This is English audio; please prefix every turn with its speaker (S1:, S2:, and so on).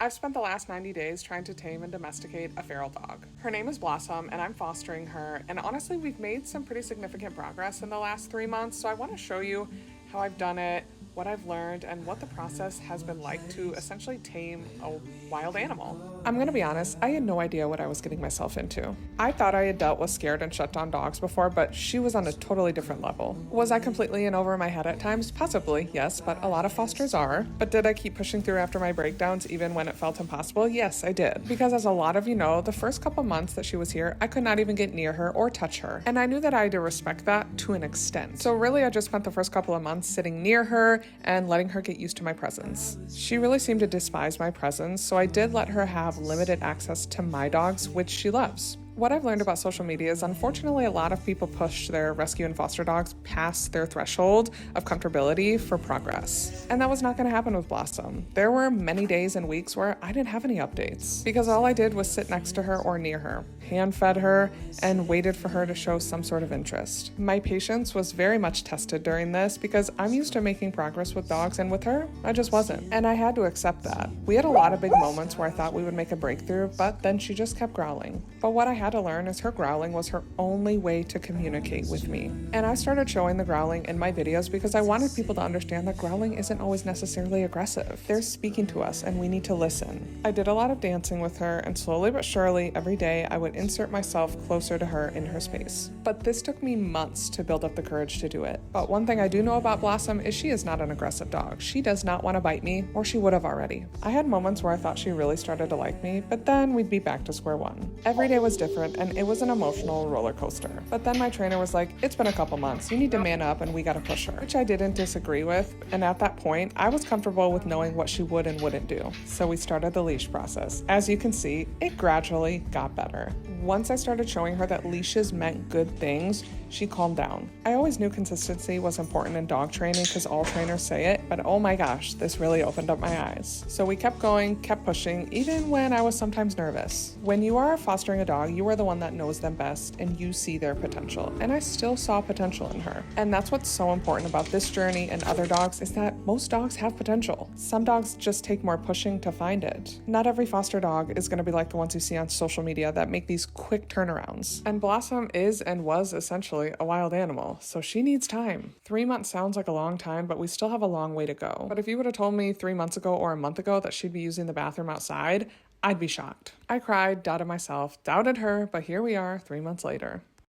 S1: I've spent the last 90 days trying to tame and domesticate a feral dog. Her name is Blossom, and I'm fostering her, and honestly, we've made some pretty significant progress in the last 3 months, so I want to show you how I've done it, what I've learned, and what the process has been like to essentially tame a wild animal. I'm gonna be honest, I had no idea what I was getting myself into. I thought I had dealt with scared and shut down dogs before, but she was on a totally different level. Was I completely in over my head at times? Possibly, yes, but a lot of fosters are. But did I keep pushing through after my breakdowns even when it felt impossible? Yes, I did. Because as a lot of you know, the first couple months that she was here, I could not even get near her or touch her. And I knew that I had to respect that to an extent. So really, I just spent the first couple of months sitting near her and letting her get used to my presence. She really seemed to despise my presence, so I did let her have limited access to my dogs, which she loves. What I've learned about social media is unfortunately a lot of people push their rescue and foster dogs past their threshold of comfortability for progress. And that was not going to happen with Blossom. There were many days and weeks where I didn't have any updates because all I did was sit next to her or near her, hand fed her, and waited for her to show some sort of interest. My patience was very much tested during this because I'm used to making progress with dogs, and with her, I just wasn't. And I had to accept that. We had a lot of big moments where I thought we would make a breakthrough, but then she just kept growling. But what I had to learn is her growling was her only way to communicate with me. And I started showing the growling in my videos because I wanted people to understand that growling isn't always necessarily aggressive. They're speaking to us and we need to listen. I did a lot of dancing with her, and slowly but surely every day I would insert myself closer to her in her space. But this took me months to build up the courage to do it. But one thing I do know about Blossom is she is not an aggressive dog. She does not want to bite me, or she would have already. I had moments where I thought she really started to like me, but then we'd be back to square one. Every day was different, and it was an emotional roller coaster. But then my trainer was like, it's been a couple months, you need to man up and we gotta push her, which I didn't disagree with. And at that point, I was comfortable with knowing what she would and wouldn't do. So we started the leash process. As you can see, it gradually got better. Once I started showing her that leashes meant good things, she calmed down. I always knew consistency was important in dog training because all trainers say it, but oh my gosh, this really opened up my eyes. So we kept going, kept pushing, even when I was sometimes nervous. When you are fostering a dog, you are the one that knows them best and you see their potential. And I still saw potential in her. And that's what's so important about this journey and other dogs is that most dogs have potential. Some dogs just take more pushing to find it. Not every foster dog is going to be like the ones you see on social media that make these quick turnarounds. And Blossom is and was essentially a wild animal, so she needs time. 3 months sounds like a long time, but we still have a long way to go. But if you would have told me 3 months ago or a month ago that she'd be using the bathroom outside, I'd be shocked. I cried, doubted myself, doubted her, but here we are 3 months later.